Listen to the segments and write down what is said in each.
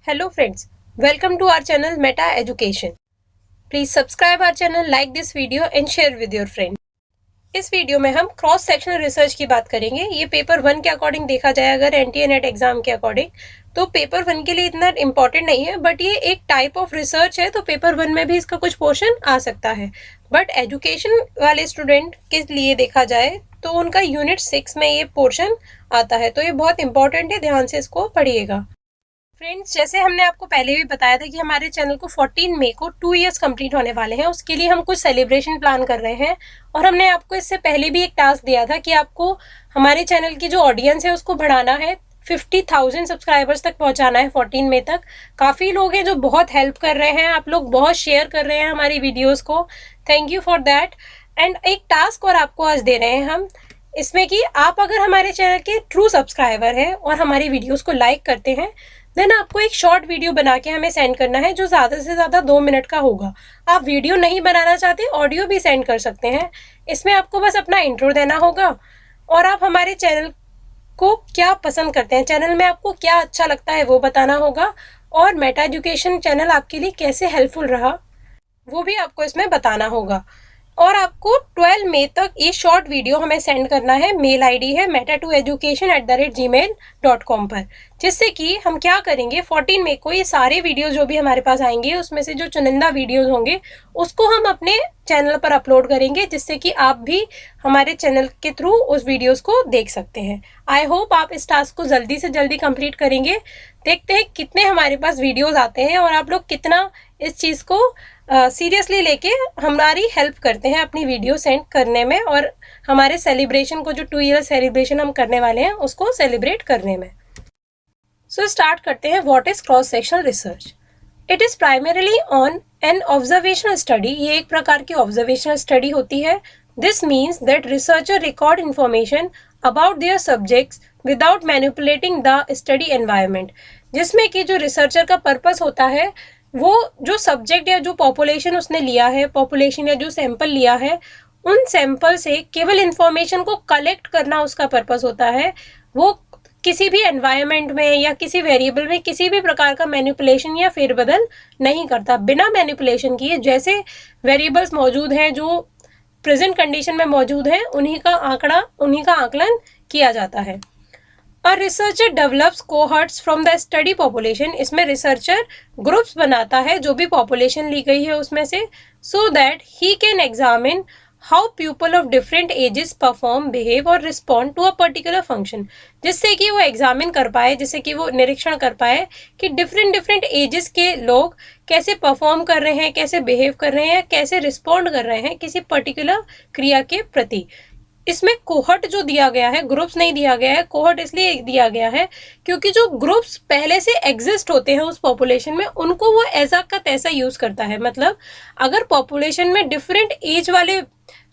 Hello friends, welcome to our channel Meta Education. Please subscribe our channel, like this video and share with your friends. इस video में हम cross sectional research की बात करेंगे। ये paper 1 के according देखा जाए अगर एनटीए नेट एग्जाम के अकॉर्डिंग तो पेपर 1 के लिए इतना इम्पोर्टेंट नहीं है, बट ये एक टाइप ऑफ रिसर्च है तो पेपर 1 में भी इसका कुछ पोर्शन आ सकता है। बट एजुकेशन वाले स्टूडेंट के लिए देखा जाए तो उनका यूनिट 6 में ये पोर्शन आता है, तो ये बहुत इंपॉर्टेंट है, ध्यान से इसको पढ़िएगा। फ्रेंड्स, जैसे हमने आपको पहले भी बताया था कि हमारे चैनल को 14 मई को 2 इयर्स कंप्लीट होने वाले हैं। उसके लिए हम कुछ सेलिब्रेशन प्लान कर रहे हैं और हमने आपको इससे पहले भी एक टास्क दिया था कि आपको हमारे चैनल की जो ऑडियंस है उसको बढ़ाना है, 50,000 सब्सक्राइबर्स तक पहुंचाना है 14 मई तक। काफ़ी लोग हैं जो बहुत हेल्प कर रहे हैं, आप लोग बहुत शेयर कर रहे हैं हमारी वीडियोज़ को, thank you for that. And एक टास्क और आपको आज दे रहे हैं हम, इसमें कि आप अगर हमारे चैनल के ट्रू सब्सक्राइबर हैं और हमारी वीडियोज़ को लाइक करते हैं देन आपको एक शॉर्ट वीडियो बना के हमें सेंड करना है जो ज़्यादा से ज़्यादा 2 मिनट का होगा। आप वीडियो नहीं बनाना चाहते, ऑडियो भी सेंड कर सकते हैं। इसमें आपको बस अपना इंट्रो देना होगा और आप हमारे चैनल को क्या पसंद करते हैं, चैनल में आपको क्या अच्छा लगता है वो बताना होगा, और मेटा एजुकेशन चैनल आपके लिए कैसे हेल्पफुल रहा वो भी आपको इसमें बताना होगा। और आपको 12 मई तक ये शॉर्ट वीडियो हमें सेंड करना है। मेल आईडी है meta2education@gmail.com पर, जिससे कि हम क्या करेंगे 14 मई को ये सारे वीडियो जो भी हमारे पास आएंगे उसमें से जो चुनिंदा वीडियोस होंगे उसको हम अपने चैनल पर अपलोड करेंगे, जिससे कि आप भी हमारे चैनल के थ्रू उस वीडियोस को देख सकते हैं। आई होप आप इस टास्क को जल्दी से जल्दी कंप्लीट करेंगे। देखते हैं कितने हमारे पास वीडियोस आते हैं और आप लोग कितना इस चीज़ को सीरियसली लेके हमारी हेल्प करते हैं अपनी वीडियो सेंड करने में और हमारे सेलिब्रेशन को, जो 2 ईयर सेलिब्रेशन हम करने वाले हैं उसको सेलिब्रेट करने में। सो स्टार्ट करते हैं। What is cross sectional research? It is primarily on an observational study. ये एक प्रकार की ऑब्जर्वेशनल स्टडी होती है। This means that researcher record information about their subjects without manipulating the study environment. जिसमें कि जो रिसर्चर का पर्पस होता है वो जो सब्जेक्ट या जो पॉपुलेशन उसने लिया है, पॉपुलेशन या जो सैंपल लिया है, उन सैंपल से केवल इंफॉर्मेशन को कलेक्ट करना उसका पर्पस होता है। वो किसी भी एनवायरनमेंट में या किसी वेरिएबल में किसी भी प्रकार का मैनिपुलेशन या फेरबदल नहीं करता। बिना मैनिपुलेशन किए जैसे वेरिएबल्स मौजूद हैं जो प्रेजेंट कंडीशन में मौजूद हैं उन्हीं का आकलन किया जाता है। A researcher develops cohorts from the study population। इसमें रिसर्चर ग्रुप्स बनाता है जो भी पॉपुलेशन ली गई है उसमें से, so that he can examine how people of different ages perform, behave और respond to a particular function। जिससे कि वो एग्जामिन कर पाए, जिससे कि वो निरीक्षण कर पाए कि डिफरेंट एजेस के लोग कैसे परफॉर्म कर रहे हैं, कैसे बिहेव कर रहे हैं, कैसे रिस्पॉन्ड कर रहे हैं किसी पर्टिकुलर क्रिया के प्रति। इसमें कोहर्ट जो दिया गया है, ग्रुप्स नहीं दिया गया है। कोहर्ट इसलिए दिया गया है क्योंकि जो ग्रुप्स पहले से एग्जिस्ट होते हैं उस पॉपुलेशन में उनको वो ऐसा का तैसा यूज करता है। मतलब अगर पॉपुलेशन में डिफरेंट एज वाले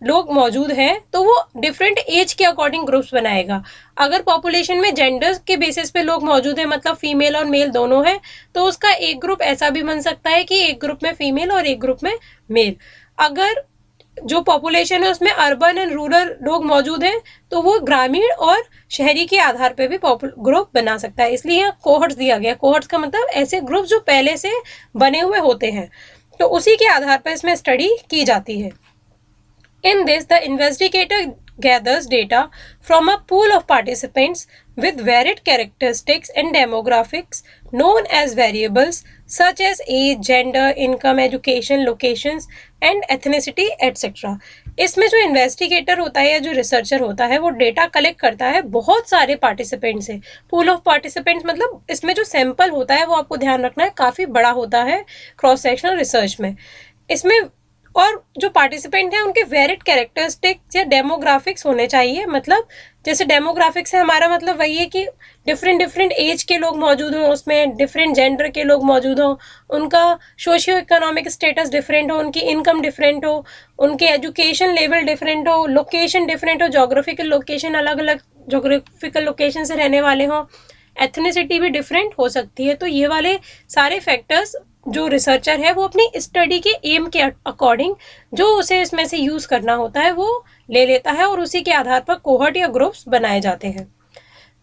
लोग मौजूद हैं तो वो डिफरेंट एज के अकॉर्डिंग ग्रुप्स बनाएगा। अगर पॉपुलेशन में जेंडर्स के बेसिस पे लोग मौजूद हैं, मतलब फीमेल और मेल दोनों हैं, तो उसका एक ग्रुप ऐसा भी बन सकता है कि एक ग्रुप में फीमेल और एक ग्रुप में मेल। अगर जो पॉपुलेशन है उसमें अर्बन एंड रूरल लोग मौजूद हैं तो वो ग्रामीण और शहरी के आधार पे भी ग्रुप बना सकता है। इसलिए यहाँ कोहर्ट्स दिया गया। कोहर्ट्स का मतलब ऐसे ग्रुप जो पहले से बने हुए होते हैं, तो उसी के आधार पर इसमें स्टडी की जाती है। In this the investigator gathers data from a pool of participants with varied characteristics and demographics known as variables such as age, gender, income, education, locations and ethnicity etc। इसमें जो इन्वेस्टिगेटर होता है या जो researcher होता है वो data collect करता है बहुत सारे पार्टिसिपेंट से। पूल ऑफ पार्टिसिपेंट्स मतलब इसमें जो सैंपल होता है वो आपको ध्यान रखना है काफ़ी बड़ा होता है क्रॉस सेक्शनल रिसर्च में। इसमें और जो पार्टिसिपेंट हैं उनके वेरिड कैरेक्टरिस्टिक्स या डेमोग्राफिक्स होने चाहिए। मतलब जैसे डेमोग्राफिक्स से हमारा मतलब वही है कि डिफरेंट एज के लोग मौजूद हों, उसमें डिफरेंट जेंडर के लोग मौजूद हों, उनका सोशियो इकोनॉमिक स्टेटस डिफरेंट हो, उनकी इनकम डिफरेंट हो, उनके एजुकेशन लेवल डिफरेंट हो, लोकेशन डिफरेंट हो, जोग्राफिकल लोकेशन अलग अलग जोग्राफिकल लोकेशन से रहने वाले हों, एथनिसिटी भी डिफरेंट हो सकती है। तो ये वाले सारे फैक्टर्स जो रिसर्चर है वो अपनी स्टडी के एम के अकॉर्डिंग जो उसे इसमें से यूज करना होता है वो ले लेता है और उसी के आधार पर कोहर्ट या ग्रुप्स बनाए जाते हैं।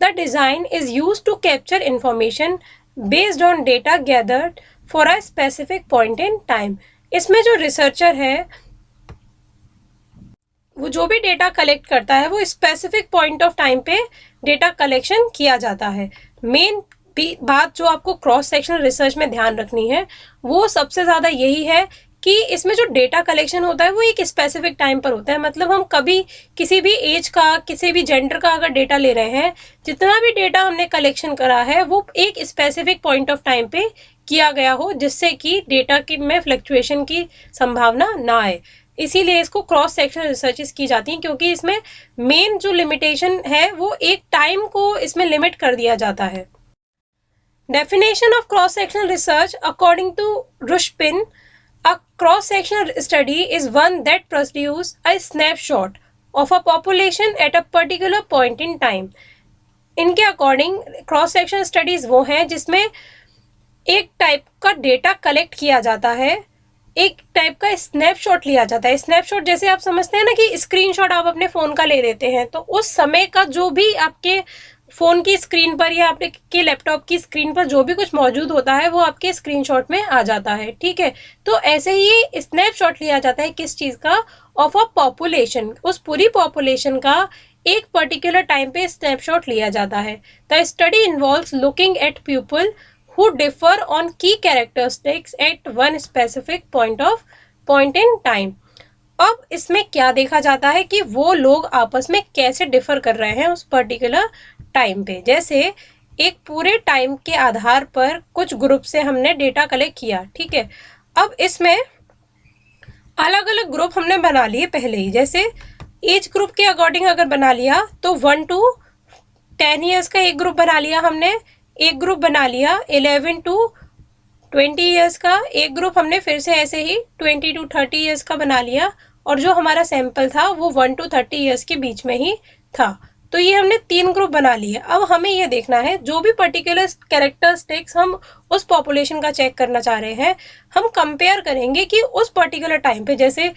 The design is use to capture information based on data gathered for a specific point in time. इसमें जो रिसर्चर है वो जो भी डेटा कलेक्ट करता है वो स्पेसिफिक पॉइंट ऑफ टाइम पे डेटा कलेक्शन किया जाता है। मेन बात जो आपको क्रॉस सेक्शनल रिसर्च में ध्यान रखनी है वो सबसे ज़्यादा यही है कि इसमें जो डेटा कलेक्शन होता है वो एक स्पेसिफिक टाइम पर होता है। मतलब हम कभी किसी भी एज का, किसी भी जेंडर का अगर डेटा ले रहे हैं, जितना भी डेटा हमने कलेक्शन करा है वो एक स्पेसिफिक पॉइंट ऑफ टाइम पे किया गया हो, जिससे कि डेटा की में फ्लक्चुएशन की संभावना ना आए। इसीलिए इसको क्रॉस सेक्शनल रिसर्चेस की जाती हैं, क्योंकि इसमें मेन जो लिमिटेशन है वो एक टाइम को इसमें लिमिट कर दिया जाता है। Definition of cross sectional research according to रुशपिन, a cross-sectional study is one that produces a snapshot of a population at a particular point in time. इनके अकॉर्डिंग क्रॉस सेक्शनल स्टडीज वो हैं जिसमें एक टाइप का डेटा कलेक्ट किया जाता है, एक टाइप का स्नैपशॉट लिया जाता है। स्नैपशॉट जैसे आप समझते हैं ना कि स्क्रीनशॉट आप अपने फ़ोन का ले लेते हैं, तो उस समय का जो भी आपके फ़ोन की स्क्रीन पर या आपके लैपटॉप की स्क्रीन पर जो भी कुछ मौजूद होता है वो आपके स्क्रीनशॉट में आ जाता है, ठीक है। तो ऐसे ही स्नैपशॉट लिया जाता है किस चीज़ का, ऑफ अ पॉपुलेशन, उस पूरी पॉपुलेशन का एक पर्टिकुलर टाइम पे स्नैपशॉट लिया जाता है। The study involves looking at people who differ on key characteristics at one specific point in time. अब इसमें क्या देखा जाता है कि वो लोग आपस में कैसे डिफर कर रहे हैं उस पर्टिकुलर टाइम पे। जैसे एक पूरे टाइम के आधार पर कुछ ग्रुप से हमने डेटा कलेक्ट किया, ठीक है। अब इसमें अलग अलग ग्रुप हमने बना लिए पहले ही। जैसे एज ग्रुप के अकॉर्डिंग अगर बना लिया तो 1 to 10 ईयर्स का एक ग्रुप बना लिया हमने, एक ग्रुप बना लिया 11 to 20 ईयर्स का, एक ग्रुप हमने फिर से ऐसे ही 20 to 30 ईयर्स का बना लिया, और जो हमारा सैंपल था वो 1 to 30 ईयर्स के बीच में ही था। तो ये हमने 3 ग्रुप बना लिए। अब हमें ये देखना है जो भी पर्टिकुलर कैरेक्टरिस्टिक्स हम उस पॉपुलेशन का चेक करना चाह रहे हैं, हम कंपेयर करेंगे कि उस पर्टिकुलर टाइम पे, जैसे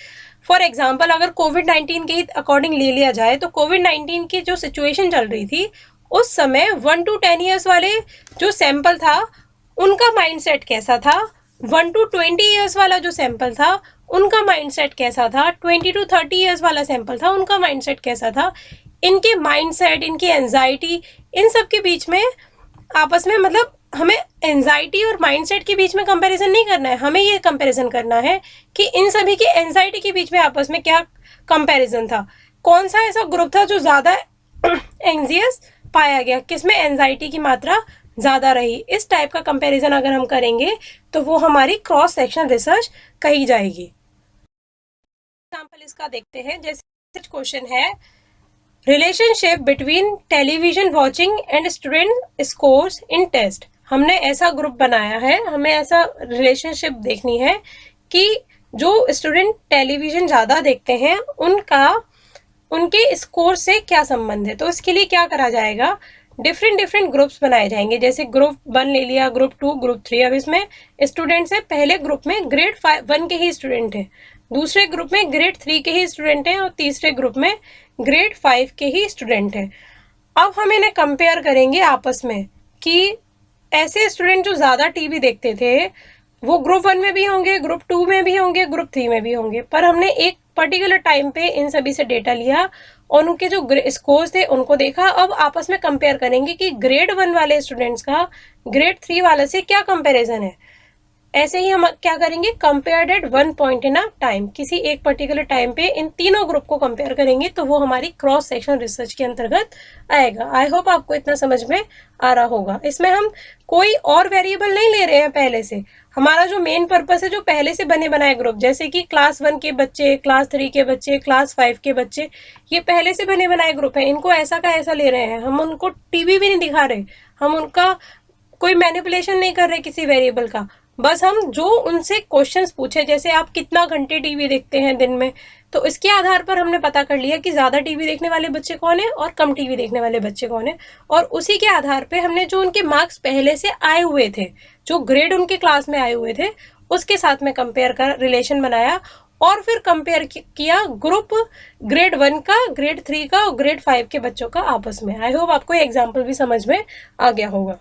फॉर एग्जाम्पल अगर कोविड-19 के अकॉर्डिंग ले लिया जाए तो कोविड-19 की जो सिचुएशन चल रही थी उस समय 1 to 10 ईयर्स वाले जो सैंपल था उनका माइंडसेट कैसा था, 1 to 20 ईयर्स वाला जो सैंपल था उनका माइंडसेट कैसा था, 20 to 30 ईयर्स वाला सैंपल था उनका माइंडसेट कैसा था। इनके माइंडसेट, इनकी एंजाइटी, इन सब के बीच में आपस में, मतलब हमें एंजाइटी और माइंडसेट के बीच में कंपैरिजन नहीं करना है, हमें ये कंपैरिजन करना है कि इन सभी की एंजाइटी के बीच में आपस में क्या कंपैरिजन था, कौन सा ऐसा ग्रुप था जो ज़्यादा एंजियस पाया गया, किसमें एंजाइटी की मात्रा ज़्यादा रही। इस टाइप का कंपैरिजन अगर हम करेंगे तो वो हमारी क्रॉस सेक्शन रिसर्च कही जाएगी। एग्जाम्पल इसका देखते हैं। जैसे क्वेश्चन है, relationship between television watching and student scores in test. हमने ऐसा ग्रुप बनाया है, हमें ऐसा रिलेशनशिप देखनी है कि जो स्टूडेंट टेलीविजन ज़्यादा देखते हैं उनके स्कोर से क्या संबंध है। तो इसके लिए क्या करा जाएगा, डिफरेंट ग्रुप्स बनाए जाएंगे। जैसे ग्रुप 1 ले लिया, ग्रुप 2, ग्रुप 3। अब इसमें स्टूडेंट्स है, पहले ग्रुप में ग्रेड 1 के ही स्टूडेंट हैं, दूसरे ग्रुप में ग्रेड 3 के ही स्टूडेंट हैं और तीसरे ग्रुप में ग्रेड 5 के ही स्टूडेंट हैं। अब हम इन्हें कंपेयर करेंगे आपस में कि ऐसे स्टूडेंट जो ज़्यादा टीवी देखते थे वो ग्रुप 1 में भी होंगे, ग्रुप 2 में भी होंगे, ग्रुप 3 में भी होंगे। पर हमने एक पर्टिकुलर टाइम पे इन सभी से डेटा लिया और उनके जो स्कोर्स थे उनको देखा। अब आपस में कंपेयर करेंगे कि ग्रेड 1 वाले स्टूडेंट्स का ग्रेड 3 वाले से क्या कंपैरिजन है। ऐसे ही हम क्या करेंगे, compared at one point in a time, किसी एक पर्टिकुलर टाइम पे इन तीनों ग्रुप को कंपेयर करेंगे तो वो हमारी क्रॉस सेक्शन रिसर्च के अंतर्गत आएगा। आई होप आपको इतना समझ में आ रहा होगा। इसमें हम कोई और वेरिएबल नहीं ले रहे हैं पहले से। हमारा जो मेन पर्पस है, जो पहले से बने बनाए ग्रुप, जैसे कि क्लास 1 के बच्चे, क्लास 3 के बच्चे, क्लास 5 के बच्चे, ये पहले से बने बनाए ग्रुप है, इनको ऐसा का ऐसा ले रहे हैं। हम उनको टीवी भी नहीं दिखा रहे, हम उनका कोई मैनिपुलेशन नहीं कर रहे किसी वेरिएबल का। बस हम जो उनसे क्वेश्चंस पूछे, जैसे आप कितना घंटे टीवी देखते हैं दिन में, तो इसके आधार पर हमने पता कर लिया कि ज़्यादा टीवी देखने वाले बच्चे कौन है और कम टीवी देखने वाले बच्चे कौन है। और उसी के आधार पे हमने जो उनके मार्क्स पहले से आए हुए थे, जो ग्रेड उनके क्लास में आए हुए थे, उसके साथ में कंपेयर कर रिलेशन बनाया और फिर कंपेयर किया ग्रुप ग्रेड 1 का, ग्रेड 3 का और ग्रेड 5 के बच्चों का आपस में। आई होप आपको एग्जाम्पल भी समझ में आ गया होगा।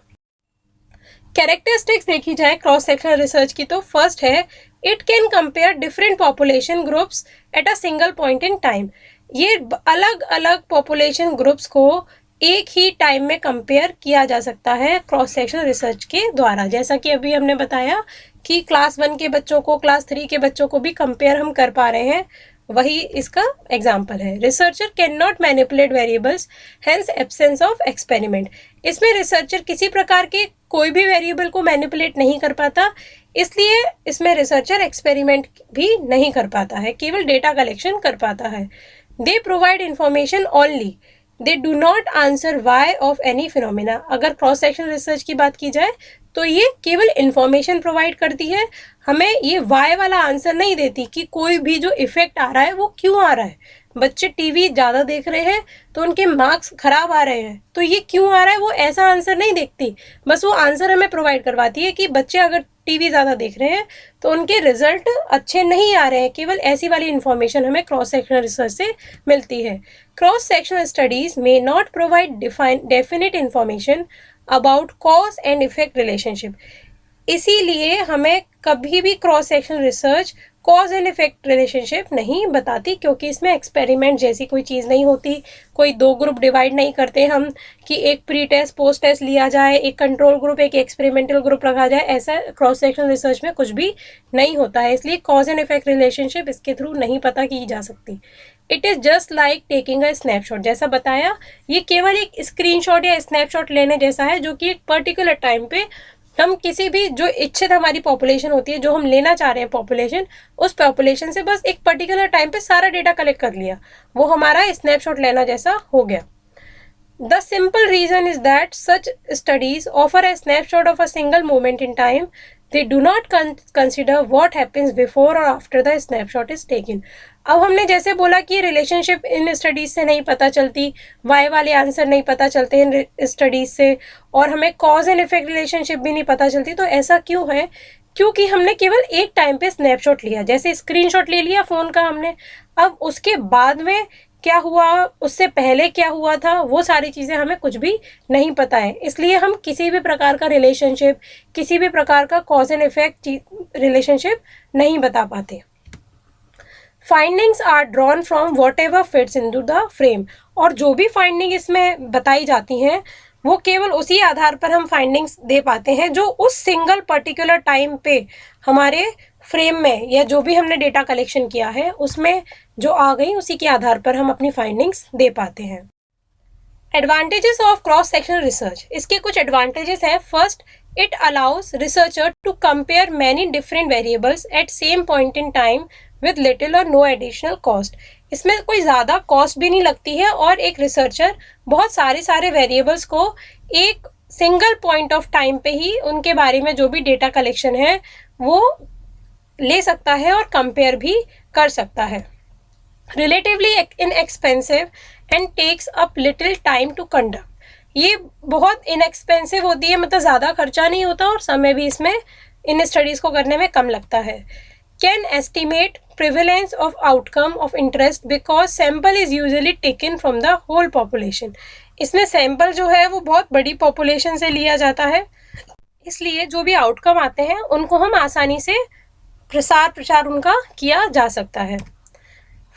कैरेक्टरिस्टिक्स देखी जाए क्रॉस सेक्शनल रिसर्च की तो फर्स्ट है it can compare different population groups at a single point in time. ये अलग अलग पॉपुलेशन ग्रुप्स को एक ही टाइम में कंपेयर किया जा सकता है क्रॉस सेक्शनल रिसर्च के द्वारा। जैसा कि अभी हमने बताया कि क्लास 1 के बच्चों को क्लास 3 के बच्चों को भी कंपेयर हम कर पा रहे हैं, वही इसका एग्जाम्पल है। Researcher can not manipulate variables hence absence of experiment. इसमें रिसर्चर किसी प्रकार के कोई भी वेरिएबल को मैनिपुलेट नहीं कर पाता, इसलिए इसमें रिसर्चर एक्सपेरिमेंट भी नहीं कर पाता है, केवल डेटा कलेक्शन कर पाता है। They provide information only, they do not answer why of any phenomena. अगर क्रॉस सेक्शनल रिसर्च की बात की जाए तो ये केवल इंफॉर्मेशन प्रोवाइड करती है, हमें ये वाई वाला आंसर नहीं देती कि कोई भी जो इफेक्ट आ रहा है वो क्यों आ रहा है। बच्चे टीवी ज़्यादा देख रहे हैं तो उनके मार्क्स खराब आ रहे हैं, तो ये क्यों आ रहा है वो ऐसा आंसर नहीं देखती, बस वो आंसर हमें प्रोवाइड करवाती है कि बच्चे अगर टीवी ज़्यादा देख रहे हैं तो उनके रिजल्ट अच्छे नहीं आ रहे हैं। केवल ऐसी वाली इन्फॉर्मेशन हमें क्रॉस सेक्शनल रिसर्च से मिलती है। Cross sectional studies may not provide definite information about cause and effect relationship. इसीलिए हमें कभी भी cross sectional research cause and effect relationship नहीं बताती, क्योंकि इसमें एक्सपेरिमेंट जैसी कोई चीज़ नहीं होती। कोई 2 ग्रुप डिवाइड नहीं करते हम कि एक प्री टेस्ट पोस्ट टेस्ट लिया जाए, एक कंट्रोल ग्रुप एक एक्सपेरिमेंटल ग्रुप रखा जाए, ऐसा क्रॉस सेक्शनल रिसर्च में कुछ भी नहीं होता है। इसलिए कॉज एंड इफेक्ट रिलेशनशिप इसके थ्रू नहीं पता की जा सकती। It is just like taking a snapshot. जैसा बताया, ये केवल एक स्क्रीनशॉट या स्नैपशॉट लेने जैसा है, जो कि एक पर्टिकुलर टाइम पे हम किसी भी जो इच्छित हमारी पॉपुलेशन होती है, जो हम लेना चाह रहे हैं पॉपुलेशन, उस पॉपुलेशन से बस एक पर्टिकुलर टाइम पे सारा डेटा कलेक्ट कर लिया, वो हमारा स्नैपशॉट लेना जैसा हो गया। The simple reason is that such studies offer a snapshot of a single moment in time, they do not consider what happens before or after the snapshot is taken। अब हमने जैसे बोला कि रिलेशनशिप इन स्टडीज से नहीं पता चलती, Y वाले आंसर नहीं पता चलते हैं स्टडीज से, और हमें कॉज एंड इफेक्ट रिलेशनशिप भी नहीं पता चलती। तो ऐसा क्यों है? क्योंकि हमने केवल एक टाइम पे स्नैपशॉट लिया, जैसे स्क्रीनशॉट ले लिया फ़ोन का हमने, अब उसके बाद में क्या हुआ, उससे पहले क्या हुआ था, वो सारी चीज़ें हमें कुछ भी नहीं पता है। इसलिए हम किसी भी प्रकार का रिलेशनशिप, किसी भी प्रकार का कॉज एंड इफेक्ट रिलेशनशिप नहीं बता पाते। Findings are drawn from whatever fits into the frame. और जो भी फाइंडिंग इसमें बताई जाती हैं वो केवल उसी आधार पर हम फाइंडिंग्स दे पाते हैं जो उस सिंगल पर्टिकुलर टाइम पे हमारे फ्रेम में, या जो भी हमने डेटा कलेक्शन किया है उसमें जो आ गई, उसी के आधार पर हम अपनी फाइंडिंग्स दे पाते हैं। Advantages of cross sectional research. इसके कुछ एडवांटेजेस हैं। First, it allows researcher to compare many different variables at same point in time with little or no additional cost. इसमें कोई ज़्यादा कॉस्ट भी नहीं लगती है, और एक रिसर्चर बहुत सारे वेरिएबल्स को एक सिंगल पॉइंट ऑफ टाइम पे ही उनके बारे में जो भी डेटा कलेक्शन है वो ले सकता है और कंपेयर भी कर सकता है। Relatively inexpensive and takes up little time to conduct. ये बहुत इनएक्सपेंसिव होती है, मतलब ज़्यादा खर्चा नहीं होता और समय भी इसमें इन स्टडीज़ को करने में कम लगता है। Can estimate prevalence of outcome of interest because sample is usually taken from the whole population. इसमें सैम्पल जो है वो बहुत बड़ी पॉपुलेशन से लिया जाता है, इसलिए जो भी आउटकम आते हैं उनको हम आसानी से प्रसार उनका किया जा सकता है।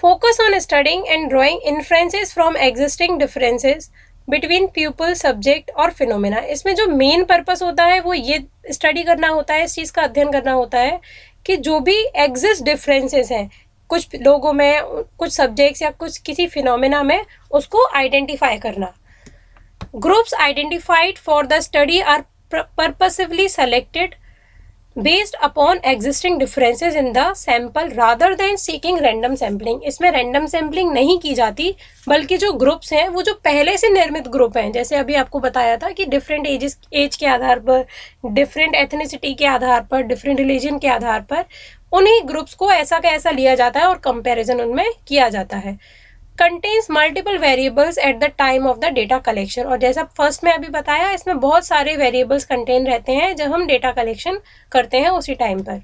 Focus on studying and drawing inferences from existing differences between people, subject और फिनोमेना। इसमें जो मेन पर्पस होता है वो ये स्टडी करना होता है, इस चीज़ का अध्ययन करना होता है कि जो भी एग्जिस्ट डिफरेंसेस हैं कुछ लोगों में, कुछ सब्जेक्ट्स या कुछ किसी फिनोमेना में, उसको आइडेंटिफाई करना। Groups identified for the study are purposefully selected based upon existing differences in the sample rather than seeking random sampling। इसमें रैंडम सैम्पलिंग नहीं की जाती, बल्कि जो ग्रुप्स हैं वो जो पहले से निर्मित ग्रुप हैं, जैसे अभी आपको बताया था कि डिफरेंट एज के आधार पर, डिफरेंट एथनिसिटी के आधार पर, डिफरेंट रिलीजन के आधार पर उन्हीं ग्रुप्स को ऐसा का ऐसा लिया जाता है और कंपैरिजन उनमें किया जाता है। Contains multiple variables at the time of the data collection. और जैसा फर्स्ट में अभी बताया, इसमें बहुत सारे वेरिएबल्स कंटेन रहते हैं जब हम डेटा कलेक्शन करते हैं उसी टाइम पर।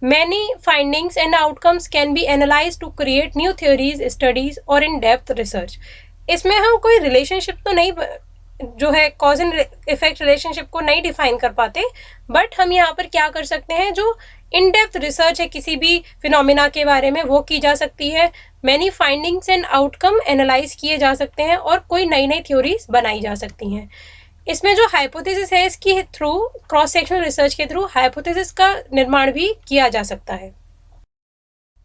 Many findings and outcomes can be analyze to create new theories, studies और इन डेप्थ रिसर्च। इसमें हम कोई रिलेशनशिप तो नहीं जो है कॉज एंड इफेक्ट रिलेशनशिप को नहीं डिफाइन कर पाते, बट हम यहाँ पर क्या कर सकते हैं, जो इन डेप्थ रिसर्च है किसी भी फिनोमिना के बारे में वो की जा सकती है, many findings and outcome analyse किए जा सकते हैं और कोई नई नई थ्योरीज बनाई जा सकती हैं। इसमें जो हाइपोथेसिस है इसकी थ्रू क्रॉस सेक्शनल रिसर्च के थ्रू हाइपोथेसिस का निर्माण भी किया जा सकता है।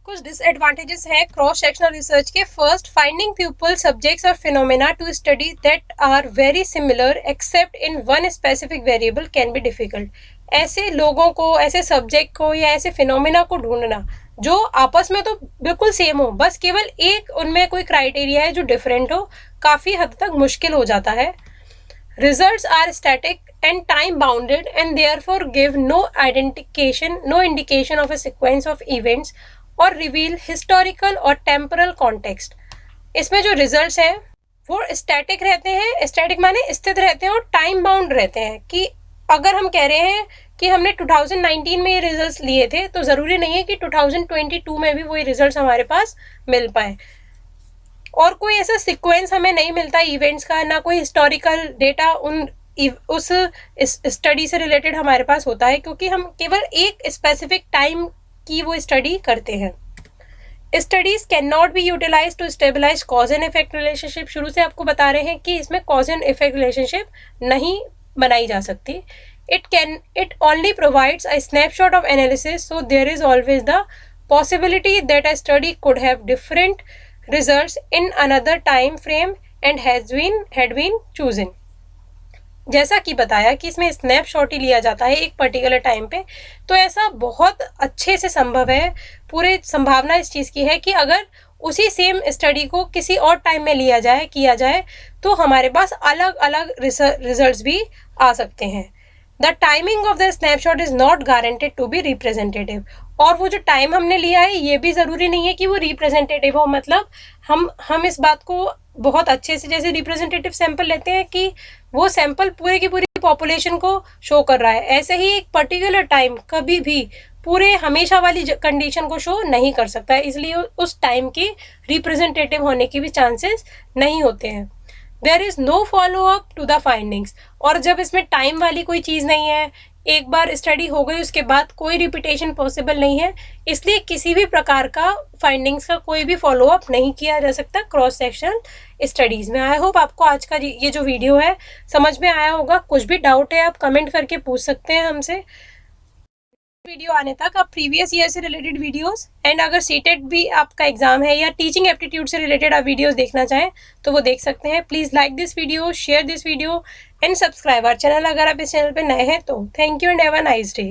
कुछ डिसएडवांटेजेस है क्रॉस सेक्शनल रिसर्च के। फर्स्ट, फाइंडिंग पीपल, सब्जेक्ट्स और phenomena to study that are very similar except in one specific variable can be difficult. ऐसे लोगों को, ऐसे सब्जेक्ट को या ऐसे फिनोमेना को ढूंढना जो आपस में तो बिल्कुल सेम हो, बस केवल एक उनमें कोई क्राइटेरिया है जो डिफरेंट हो, काफ़ी हद तक मुश्किल हो जाता है। Results are static and time bounded and therefore give no indication of a sequence of events or reveal historical or temporal context. इसमें जो results हैं वो static रहते हैं, static माने स्थित रहते हैं और time bound रहते हैं, कि अगर हम कह रहे हैं कि हमने 2019 में ये रिजल्ट्स लिए थे तो ज़रूरी नहीं है कि 2022 में भी वही रिजल्ट्स हमारे पास मिल पाए, और कोई ऐसा सीक्वेंस हमें नहीं मिलता इवेंट्स का, ना कोई हिस्टोरिकल डेटा उस स्टडी से रिलेटेड हमारे पास होता है, क्योंकि हम केवल एक स्पेसिफिक टाइम की वो स्टडी करते हैं। Studies can not be utilize to stabilize cause and effect relationship. शुरू से आपको बता रहे हैं कि इसमें कॉज एंड इफेक्ट रिलेशनशिप नहीं बनाई जा सकती। It only provides a snapshot of analysis, so there is always the possibility that a study could have different results in another time frame and had been chosen। जैसा कि बताया कि इसमें snapshot ही लिया जाता है एक पर्टिकुलर टाइम पे, तो ऐसा बहुत अच्छे से संभव है, पूरे संभावना इस चीज़ की है कि अगर उसी सेम स्टडी को किसी और टाइम में किया जाए तो हमारे पास अलग अलग रिजल्ट्स भी आ सकते हैं। The timing of the snapshot is not guaranteed to be representative. और वो जो टाइम हमने लिया है ये भी ज़रूरी नहीं है कि वो रिप्रेजेंटेटिव हो, मतलब हम इस बात को बहुत अच्छे से, जैसे रिप्रेजेंटेटिव सैंपल लेते हैं कि वो सैंपल पूरे की पूरी पॉपुलेशन को शो कर रहा है, ऐसे ही एक पर्टिकुलर टाइम कभी भी पूरे हमेशा वाली कंडीशन को शो नहीं कर सकता है, इसलिए उस टाइम के रिप्रेजेंटेटिव होने की भी चांसेस नहीं होते हैं। There is no follow up to the findings. और जब इसमें टाइम वाली कोई चीज़ नहीं है, एक बार स्टडी हो गई उसके बाद कोई रिपीटेशन पॉसिबल नहीं है, इसलिए किसी भी प्रकार का फाइंडिंग्स का कोई भी फॉलो अप नहीं किया जा सकता क्रॉस सेक्शनल स्टडीज़ में। आई होप आपको आज का ये जो वीडियो है समझ में आया होगा। कुछ भी डाउट है आप कमेंट करके पूछ सकते हैं हमसे। वीडियो आने तक आप प्रीवियस ईयर से रिलेटेड वीडियोस एंड अगर सीटेट भी आपका एग्जाम है या टीचिंग एप्टीट्यूड से रिलेटेड आप वीडियोस देखना चाहें तो वो देख सकते हैं। Please like this video, share this video and subscribe our channel अगर आप इस चैनल पे नए हैं तो। Thank you and have a nice day.